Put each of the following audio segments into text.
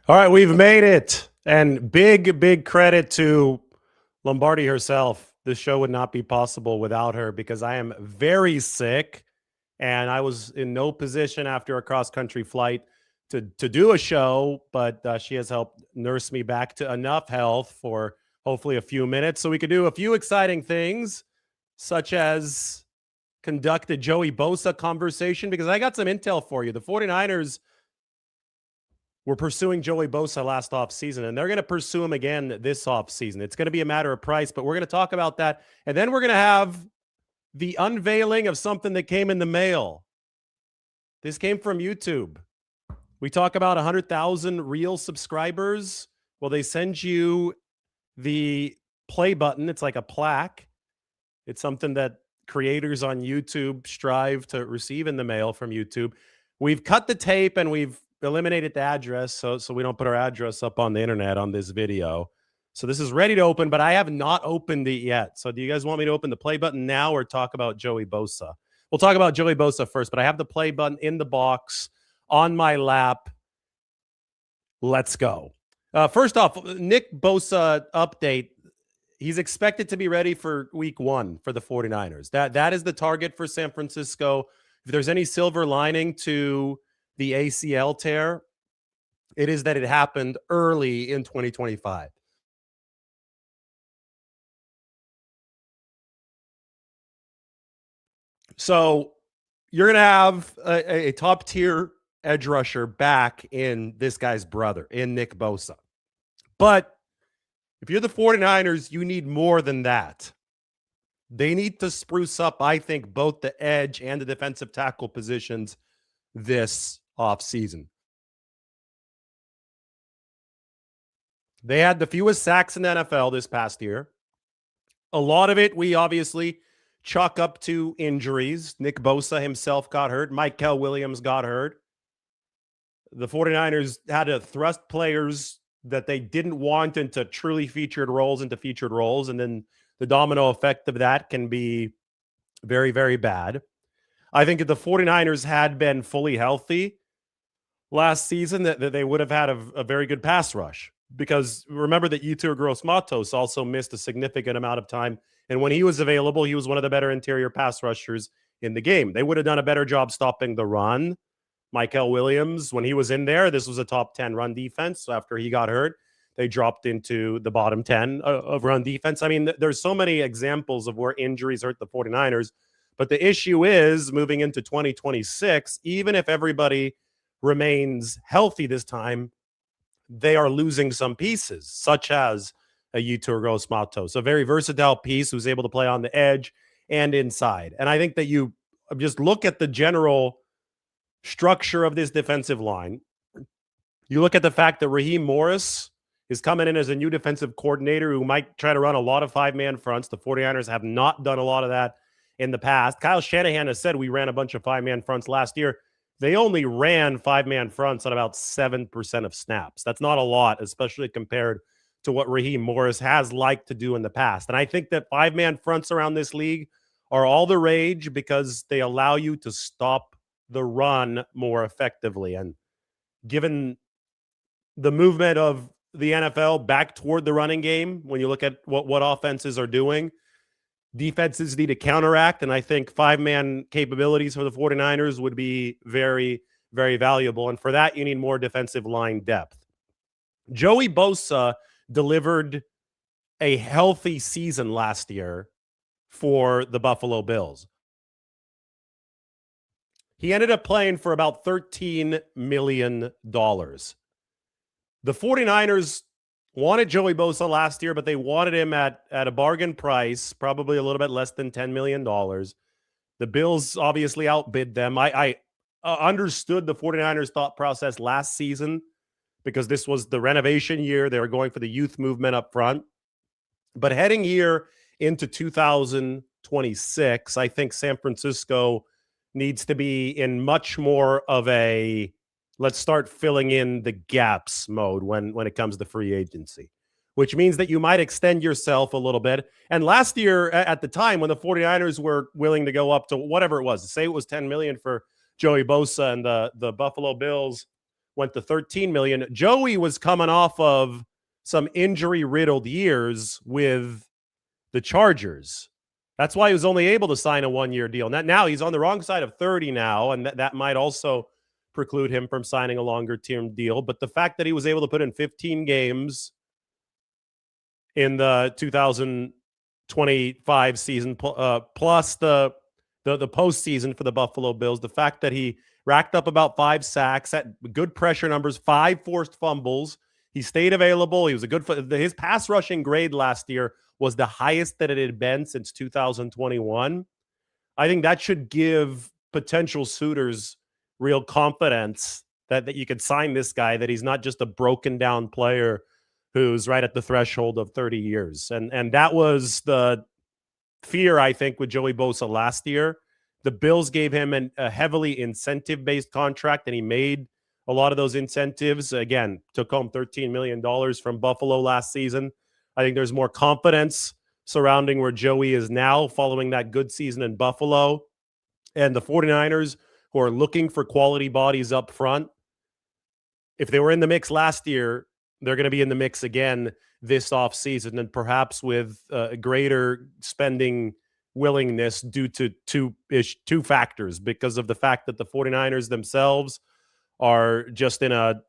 All right, we've made it. And big credit to Lombardi herself. This show would not be possible without her because I am very sick and I was in no position after a cross country flight to do a show, but she has helped nurse me back to enough health for hopefully a few minutes so we could do a few exciting things, such as conduct a Joey Bosa conversation because I got some intel for you. The 49ers were pursuing Joey Bosa last offseason, and they're going to pursue him again this offseason. It's going to be a matter of price, but we're going to talk about that. And then we're going to have the unveiling of something that came in the mail. This came from YouTube. We talk about 100,000 real subscribers. Well, they send you the play button. It's like a plaque. It's something that creators on YouTube strive to receive in the mail from YouTube. We've cut the tape and we've eliminated the address so we don't put our address up on the internet on this video. So this is ready to open, but I have not opened it yet. So do you guys want me to open the play button now or talk about Joey Bosa? We'll talk about Joey Bosa first, but I have the play button in the box on my lap. Let's go. First off, Nick Bosa update. He's expected to be ready for week 1 for the 49ers. That is the target for San Francisco. If there's any silver lining to the ACL tear, it is that it happened early in 2025. So you're going to have a top tier edge rusher back in this guy's brother, in Nick Bosa. But if you're the 49ers, you need more than that. They need to spruce up, I think, both the edge and the defensive tackle positions this offseason. They had the fewest sacks in the NFL this past year. A lot of it, we obviously chalk up to injuries. Nick Bosa himself got hurt. Michael Williams got hurt. The 49ers had to thrust players that they didn't want into truly featured roles into featured roles. And then the domino effect of that can be very, very bad. I think if the 49ers had been fully healthy last season, that they would have had a very good pass rush. Because remember that Yetur Gross-Matos also missed a significant amount of time. And when he was available, he was one of the better interior pass rushers in the game. They would have done a better job stopping the run. Michael Williams, when he was in there, this was a top 10 run defense. So after he got hurt, they dropped into the bottom 10 of run defense. I mean, there's so many examples of where injuries hurt the 49ers. But the issue is moving into 2026, even if everybody remains healthy this time, they are losing some pieces, such as a Yetur Gross-Matos, a very versatile piece who's able to play on the edge and inside. And I think that you just look at the general structure of this defensive line. You look at the fact that Raheem Morris is coming in as a new defensive coordinator who might try to run a lot of 5-man fronts. The 49ers have not done a lot of that in the past. Kyle Shanahan has said we ran a bunch of 5-man fronts last year. They only ran 5-man fronts on about 7% of snaps. That's not a lot, especially compared to what Raheem Morris has liked to do in the past. And I think that 5-man fronts around this league are all the rage because they allow you to stop the run more effectively. And given the movement of the NFL back toward the running game, when you look at what offenses are doing, defenses need to counteract, and I think 5-man capabilities for the 49ers would be very, very valuable. And for that, you need more defensive line depth. Joey Bosa delivered a healthy season last year for the Buffalo Bills. He ended up playing for about $13 million. The 49ers wanted Joey Bosa last year, but they wanted him at a bargain price, probably a little bit less than $10 million. The Bills obviously outbid them. I understood the 49ers thought process last season because this was the renovation year. They were going for the youth movement up front. But heading here into 2026, I think San Francisco needs to be in much more of a let's start filling in the gaps mode when it comes to free agency, which means that you might extend yourself a little bit. And last year at the time when the 49ers were willing to go up to whatever it was, say it was $10 million for Joey Bosa, and the Buffalo Bills went to 13 million. Joey was coming off of some injury-riddled years with the Chargers. That's why he was only able to sign a one-year deal. Now he's on the wrong side of 30 now, and that might also preclude him from signing a longer-term deal. But the fact that he was able to put in 15 games in the 2025 season, plus the postseason for the Buffalo Bills, the fact that he racked up about 5 sacks, had good pressure numbers, 5 forced fumbles. He stayed available. He was his pass rushing grade last year was the highest that it had been since 2021. I think that should give potential suitors real confidence that you could sign this guy, that he's not just a broken down player who's right at the threshold of 30 years. And that was the fear, I think, with Joey Bosa last year. The Bills gave him a heavily incentive-based contract, and he made a lot of those incentives. Again, took home $13 million from Buffalo last season. I think there's more confidence surrounding where Joey is now following that good season in Buffalo. And the 49ers, who are looking for quality bodies up front, if they were in the mix last year, they're going to be in the mix again this offseason, and perhaps with greater spending willingness due to two factors, because of the fact that the 49ers themselves are just in a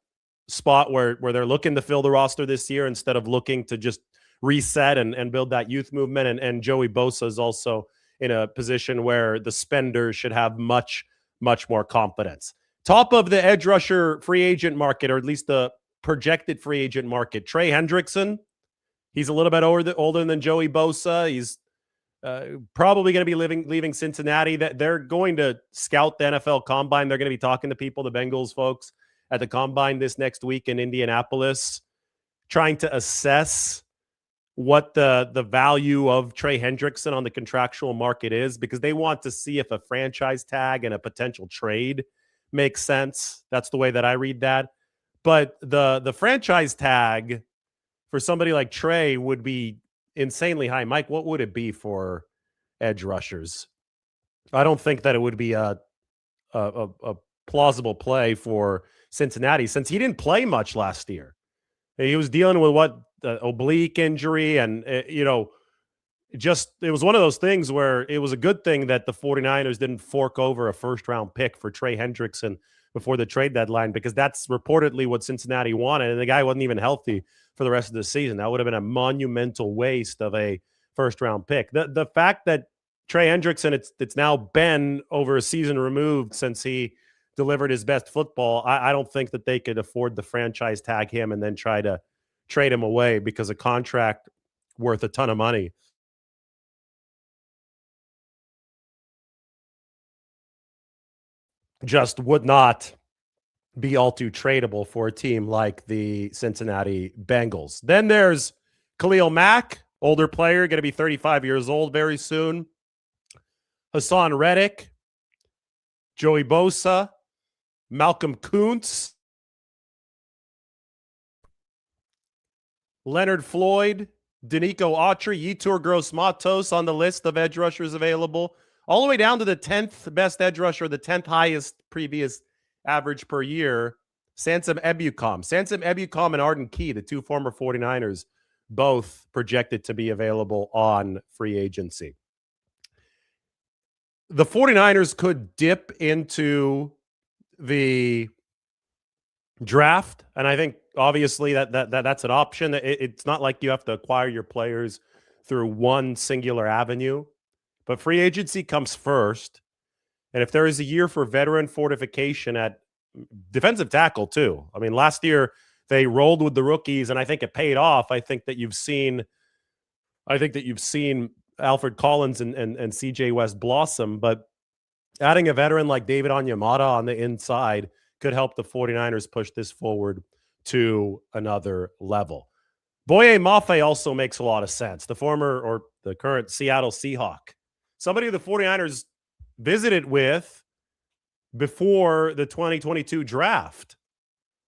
spot where they're looking to fill the roster this year instead of looking to just reset and build that youth movement. And Joey Bosa is also in a position where the spenders should have much, much more confidence. Top of the edge rusher free agent market, or at least the projected free agent market, Trey Hendrickson. He's a little bit older than Joey Bosa. He's probably going to be leaving Cincinnati. That they're going to scout the NFL Combine. They're going to be talking to people, the Bengals folks, at the Combine this next week in Indianapolis, trying to assess what the value of Trey Hendrickson on the contractual market is, because they want to see if a franchise tag and a potential trade makes sense. That's the way that I read that. But the franchise tag for somebody like Trey would be insanely high. Mike, what would it be for edge rushers? I don't think that it would be a plausible play for Cincinnati, since he didn't play much last year. He was dealing with oblique injury, and it was one of those things where it was a good thing that the 49ers didn't fork over a first-round pick for Trey Hendrickson before the trade deadline, because that's reportedly what Cincinnati wanted, and the guy wasn't even healthy for the rest of the season. That would have been a monumental waste of a first-round pick. The fact that Trey Hendrickson, it's now been over a season removed since he delivered his best football, I don't think that they could afford the franchise tag him and then try to trade him away, because a contract worth a ton of money just would not be all too tradable for a team like the Cincinnati Bengals. Then there's Khalil Mack, older player, going to be 35 years old very soon. Hassan Reddick, Joey Bosa, Malcolm Kuntz, Leonard Floyd, Danico Autry, Yetur Gross-Matos on the list of edge rushers available, all the way down to the 10th best edge rusher, the 10th highest previous average per year, Sansom Ebukam and Arden Key, the two former 49ers, both projected to be available on free agency. The 49ers could dip into the draft, and I think obviously that's an option. It's not like you have to acquire your players through one singular avenue, but free agency comes first. And if there is a year for veteran fortification at defensive tackle too, I mean, last year they rolled with the rookies, and I think it paid off. I think that you've seen Alfred Collins and CJ West blossom, but adding a veteran like David Onyemata on the inside could help the 49ers push this forward to another level. Boye Mafe also makes a lot of sense. The former, or the current, Seattle Seahawk. Somebody the 49ers visited with before the 2022 draft.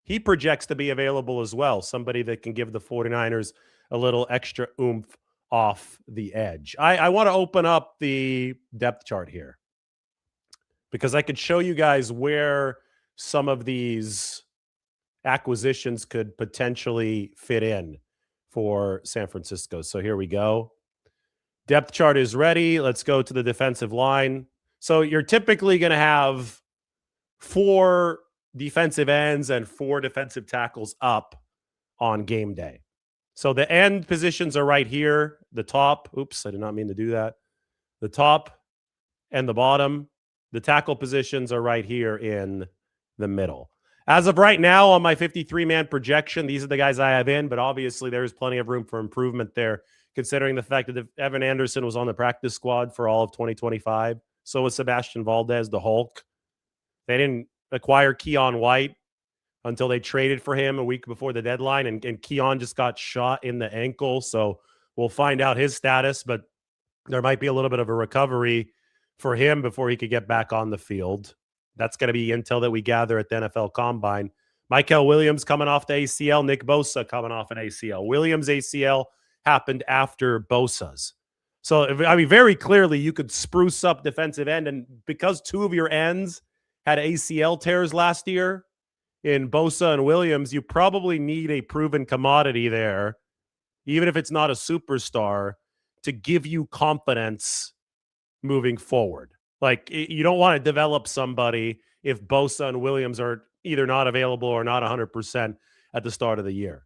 He projects to be available as well. Somebody that can give the 49ers a little extra oomph off the edge. I want to open up the depth chart here, because I could show you guys where some of these acquisitions could potentially fit in for San Francisco. So here we go. Depth chart is ready. Let's go to the defensive line. So you're typically going to have 4 defensive ends and 4 defensive tackles up on game day. So the end positions are right here. The top, oops, I did not mean to do that. The top and the bottom. The tackle positions are right here in the middle. As of right now, on my 53-man projection, these are the guys I have in, but obviously there's plenty of room for improvement there, considering the fact that Evan Anderson was on the practice squad for all of 2025. So was Sebastian Valdez, the Hulk. They didn't acquire Keon White until they traded for him a week before the deadline, and Keon just got shot in the ankle. So we'll find out his status, but there might be a little bit of a recovery for him before he could get back on the field. That's going to be intel that we gather at the NFL Combine. Michael Williams coming off the ACL. Nick Bosa coming off an ACL. Williams' ACL happened after Bosa's. So, I mean, very clearly you could spruce up defensive end. And because 2 of your ends had ACL tears last year in Bosa and Williams, you probably need a proven commodity there, even if it's not a superstar, to give you confidence moving forward. Like, you don't want to develop somebody if Bosa and Williams are either not available or not 100% at the start of the year.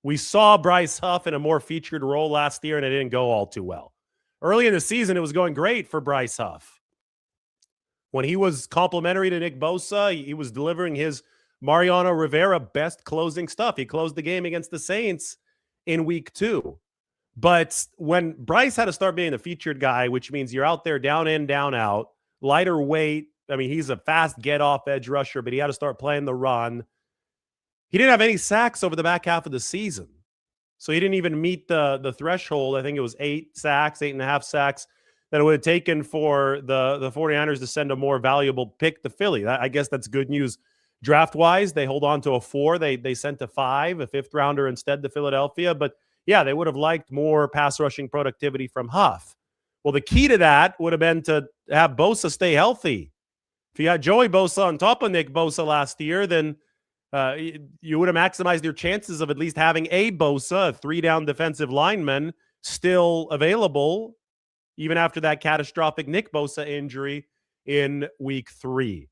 We saw Bryce Huff in a more featured role last year, and it didn't go all too well. Early in the season, it was going great for Bryce Huff. When he was complimentary to Nick Bosa, he was delivering his Mariano Rivera best closing stuff. He closed the game against the Saints in week 2. But when Bryce had to start being the featured guy, which means you're out there down in, down out, lighter weight. I mean, he's a fast get-off edge rusher, but he had to start playing the run. He didn't have any sacks over the back half of the season. So he didn't even meet the threshold. I think it was 8 sacks, 8.5 sacks that it would have taken for the 49ers to send a more valuable pick to Philly. I guess that's good news draft-wise. They hold on to a 4. They sent a 5, a 5th rounder instead to Philadelphia. But yeah, they would have liked more pass rushing productivity from Huff. Well, the key to that would have been to have Bosa stay healthy. If you had Joey Bosa on top of Nick Bosa last year, then you would have maximized your chances of at least having a Bosa, a 3-down defensive lineman, still available, even after that catastrophic Nick Bosa injury in week 3.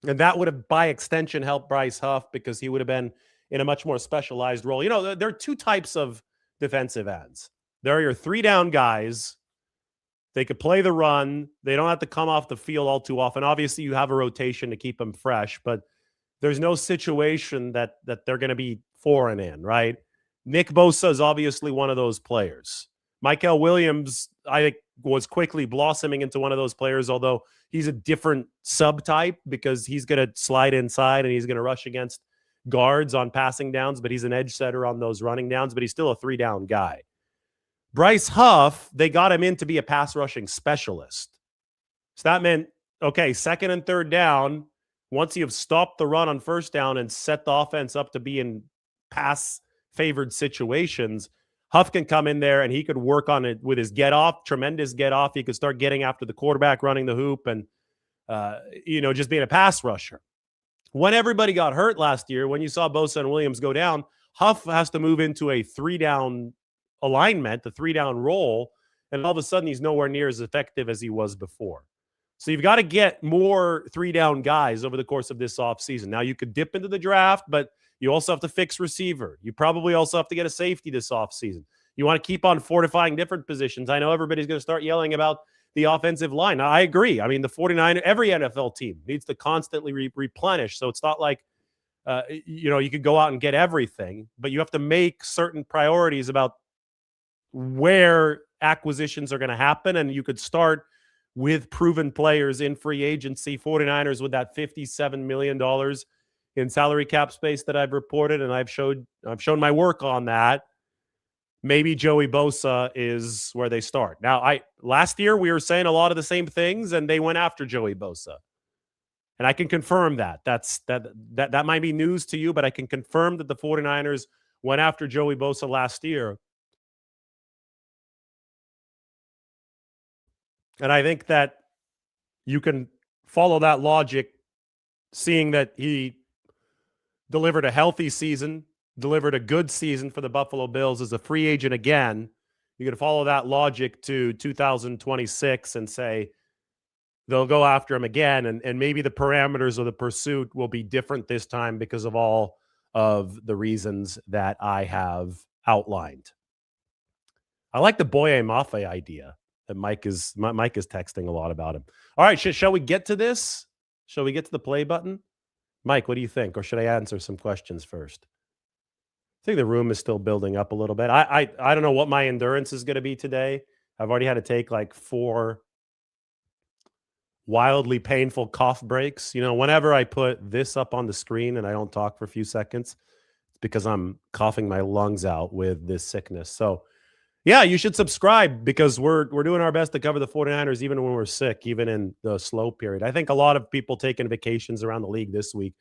And that would have, by extension, helped Bryce Huff because he would have been in a much more specialized role. You know, there are 2 types of defensive ends. There are your 3-down guys. They could play the run. They don't have to come off the field all too often. Obviously, you have a rotation to keep them fresh, but there's no situation that they're going to be foreign in, right? Nick Bosa is obviously one of those players. Michael Williams, I think, was quickly blossoming into one of those players, although he's a different subtype because he's going to slide inside and he's going to rush against guards on passing downs, but he's an edge setter on those running downs, but he's still a 3-down guy. Bryce Huff, they got him in to be a pass rushing specialist. So that meant, okay, 2nd and 3rd down, once you've stopped the run on 1st down and set the offense up to be in pass-favored situations, Huff can come in there and he could work on it with his get-off, tremendous get-off. He could start getting after the quarterback, running the hoop, and, just being a pass rusher. When everybody got hurt last year, when you saw Bosa and Williams go down, Huff has to move into a 3-down alignment, the 3-down role, and all of a sudden he's nowhere near as effective as he was before. So you've got to get more 3-down guys over the course of this offseason. Now, you could dip into the draft, but you also have to fix receiver. You probably also have to get a safety this offseason. You want to keep on fortifying different positions. I know everybody's going to start yelling about the offensive line. I agree. I mean, the 49ers, every NFL team needs to constantly replenish. So it's not like, you could go out and get everything, but you have to make certain priorities about where acquisitions are going to happen. And you could start with proven players in free agency. 49ers with that $57 million in salary cap space that I've reported, and I've shown my work on that. Maybe Joey Bosa is where they start. Now, last year we were saying a lot of the same things, and they went after Joey Bosa. And I can confirm that. That might be news to you, but I can confirm that the 49ers went after Joey Bosa last year. And I think that you can follow that logic, seeing that he delivered a healthy season, delivered a good season for the Buffalo Bills as a free agent again. You can follow that logic to 2026 and say they'll go after him again. And maybe the parameters of the pursuit will be different this time because of all of the reasons that I have outlined. I like the Boye Mafe idea that Mike is texting a lot about him. All right, shall we get to this? Shall we get to the play button? Mike, what do you think? Or should I answer some questions first? I think the room is still building up a little bit. I don't know what my endurance is going to be today. I've already had to take like 4 wildly painful cough breaks. You know, whenever I put this up on the screen and I don't talk for a few seconds, it's because I'm coughing my lungs out with this sickness. So, yeah, you should subscribe because we're doing our best to cover the 49ers even when we're sick, even in the slow period. I think a lot of people taking vacations around the league this week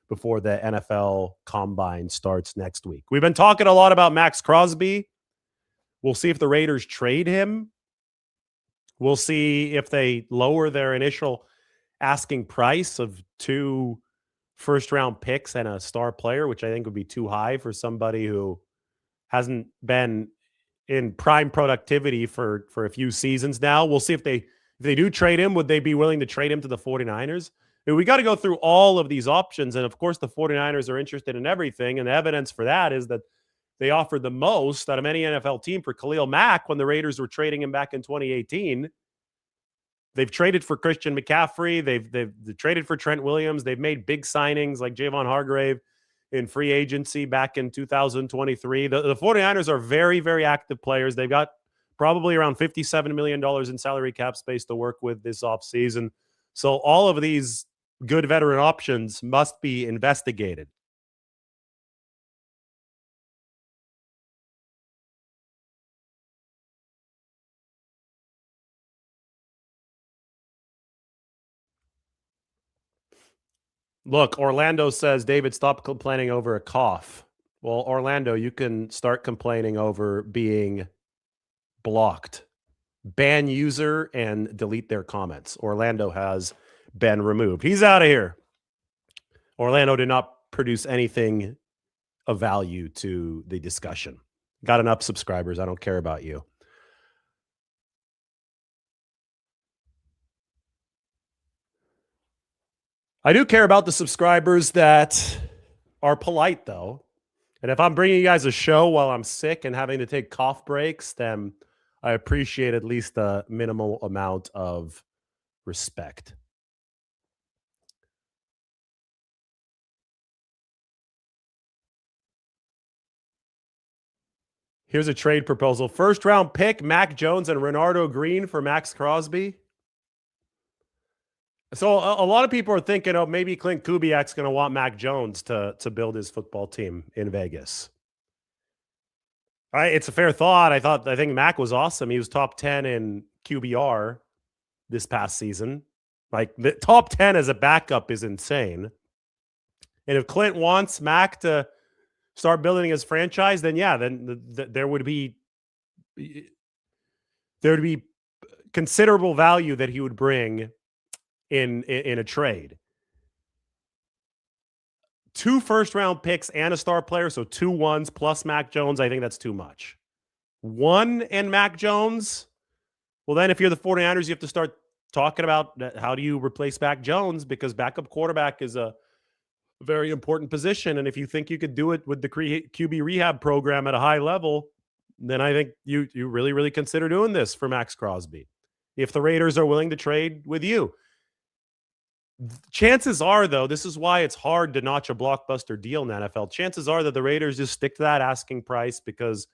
before the NFL Combine starts next week. We've been talking a lot about Max Crosby. We'll see if the Raiders trade him. We'll see if they lower their initial asking price of 2 first-round picks and a star player, which I think would be too high for somebody who hasn't been in prime productivity for a few seasons now. We'll see if they do trade him, would they be willing to trade him to the 49ers? I mean, we got to go through all of these options. And of course, the 49ers are interested in everything. And the evidence for that is that they offered the most out of any NFL team for Khalil Mack when the Raiders were trading him back in 2018. They've traded for Christian McCaffrey. They've traded for Trent Williams. They've made big signings like Javon Hargrave in free agency back in 2023. The 49ers are very, very active players. They've got probably around $57 million in salary cap space to work with this offseason. So all of these good veteran options must be investigated. Look, Orlando says, David, stop complaining over a cough. Well, Orlando, you can start complaining over being blocked. Ban user and delete their comments. Orlando has been removed. He's out of here. Orlando did not produce anything of value to the discussion. Got enough subscribers. I don't care about you. I do care about the subscribers that are polite, though. And if I'm bringing you guys a show while I'm sick and having to take cough breaks, then I appreciate at least a minimal amount of respect. Here's a trade proposal. First round pick, Mac Jones and Renardo Green for Max Crosby. So a lot of people are thinking, oh, maybe Clint Kubiak's going to want Mac Jones to build his football team in Vegas. All right, it's a fair thought. I think Mac was awesome. He was top 10 in QBR this past season. Like the top 10 as a backup is insane. And if Clint wants Mac to start building his franchise, then yeah, then there would be considerable value that he would bring in a trade. 2 first-round picks and a star player, so 2 ones plus Mac Jones, I think that's too much. 1 and Mac Jones, well, then if you're the 49ers, you have to start talking about how do you replace Mac Jones, because backup quarterback is a very important position, and if you think you could do it with the QB rehab program at a high level, then I think you really, really consider doing this for Max Crosby. If the Raiders are willing to trade with you. Chances are, though, this is why it's hard to notch a blockbuster deal in the NFL. Chances are that the Raiders just stick to that asking price because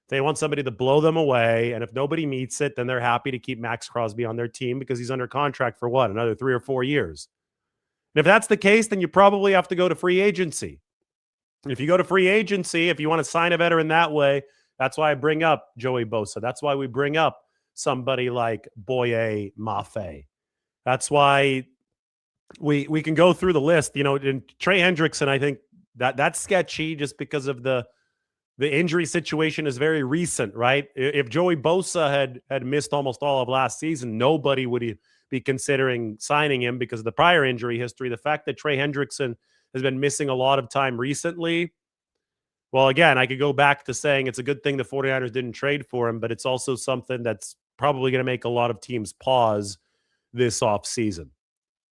they want somebody to blow them away. And if nobody meets it, then they're happy to keep Max Crosby on their team because he's under contract for what? Another 3 or 4 years. And if that's the case, then you probably have to go to free agency. And if you go to free agency, if you want to sign a veteran that way, that's why I bring up Joey Bosa. That's why we bring up somebody like Boye Mafe. That's why we can go through the list, you know, and Trey Hendrickson, I think that's sketchy just because of the injury situation is very recent, right? If Joey Bosa had missed almost all of last season, nobody would be considering signing him because of the prior injury history. The fact that Trey Hendrickson has been missing a lot of time recently. Well, again, I could go back to saying it's a good thing the 49ers didn't trade for him, but it's also something that's probably going to make a lot of teams pause this offseason.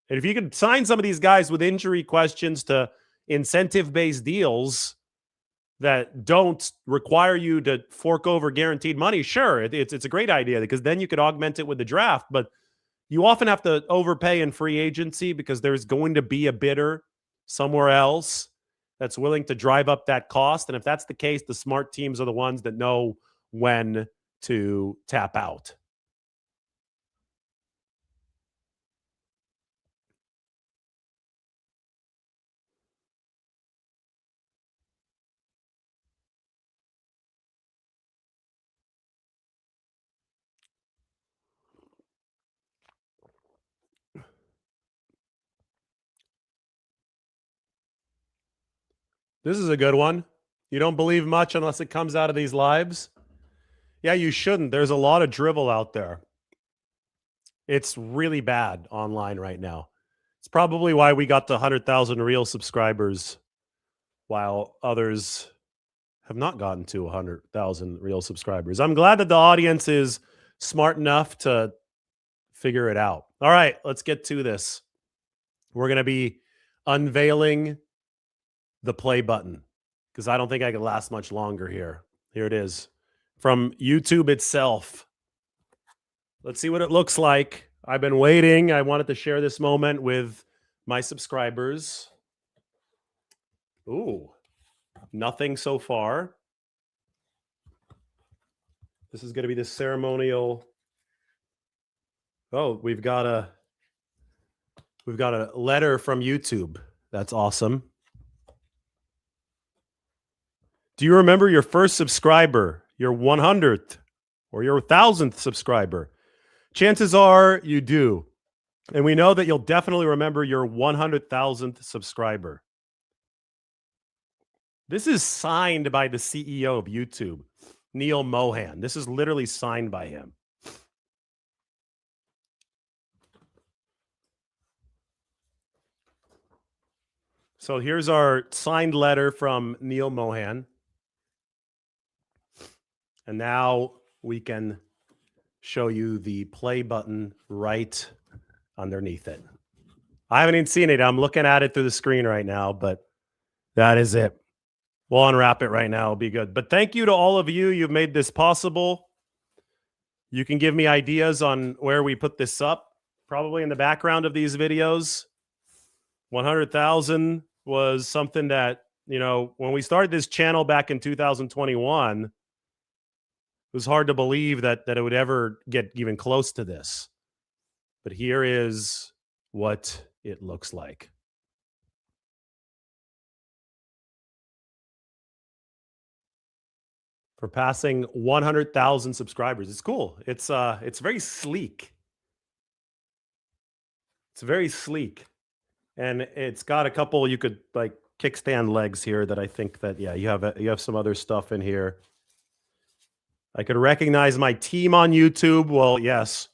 And if you could sign some of these guys with injury questions to incentive-based deals that don't require you to fork over guaranteed money, sure, it's a great idea because then you could augment it with the draft. But you often have to overpay in free agency because there's going to be a bidder somewhere else that's willing to drive up that cost. And if that's the case, the smart teams are the ones that know when to tap out. This is a good one. You don't believe much unless it comes out of these lives. Yeah, you shouldn't. There's a lot of drivel out there. It's really bad online right now. It's probably why we got to 100,000 real subscribers while others have not gotten to 100,000 real subscribers. I'm glad that the audience is smart enough to figure it out. All right, let's get to this. We're going to be unveiling the play button because I don't think I could last much longer here. Here it is from YouTube itself. Let's see what it looks like. I've been waiting. I wanted to share this moment with my subscribers. Ooh, nothing so far. This is going to be the ceremonial. Oh, we've got a letter from YouTube. That's awesome. Do you remember your first subscriber, your 100th, or your 1,000th subscriber? Chances are you do. And we know that you'll definitely remember your 100,000th subscriber. This is signed by the CEO of YouTube, Neil Mohan. This is literally signed by him. So here's our signed letter from Neil Mohan. And now we can show you the play button right underneath it. I haven't even seen it. I'm looking at it through the screen right now, but that is it. We'll unwrap it right now. It'll be good. But thank you to all of you. You've made this possible. You can give me ideas on where we put this up, probably in the background of these videos. 100,000 was something that, when we started this channel back in 2021, it was hard to believe that it would ever get even close to this. But here is what it looks like. For passing 100,000 subscribers. It's cool. It's very sleek. It's very sleek. And it's got a couple, you could like kickstand legs here that I think that, yeah, you have some other stuff in here. I could recognize my team on YouTube. Well, yes.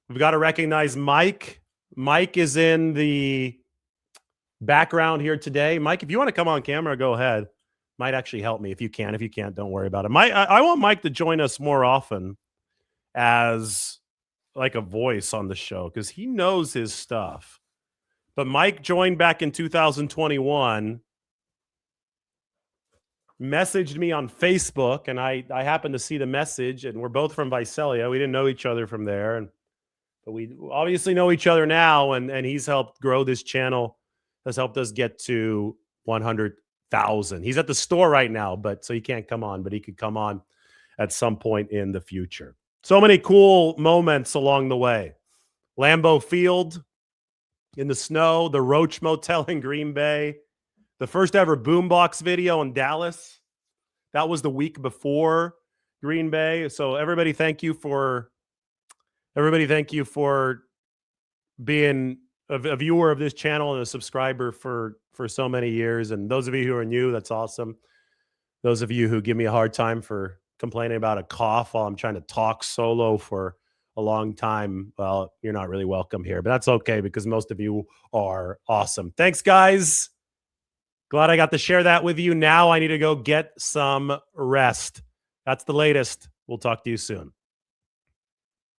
We've got to recognize Mike. Mike is in the background here today. Mike, if you want to come on camera, go ahead. Might actually help me if you can. If you can't, don't worry about it. I want Mike to join us more often as like a voice on the show because he knows his stuff. But Mike joined back in 2021, messaged me on Facebook, and I happened to see the message, and we're both from Visalia. We didn't know each other from there, but we obviously know each other now, and he's helped grow this channel, has helped us get to 100,000. He's at the store right now, so he can't come on, but he could come on at some point in the future. So many cool moments along the way. Lambeau Field in the snow, the Roach Motel in Green Bay, the first ever Boombox video in Dallas. That was the week before Green Bay. So everybody, thank you for being a viewer of this channel and a subscriber for so many years. And those of you who are new, that's awesome. Those of you who give me a hard time for complaining about a cough while I'm trying to talk solo for a long time, well, you're not really welcome here, but that's okay because most of you are awesome. Thanks, guys. Glad I got to share that with you. Now I need to go get some rest. That's the latest. We'll talk to you soon.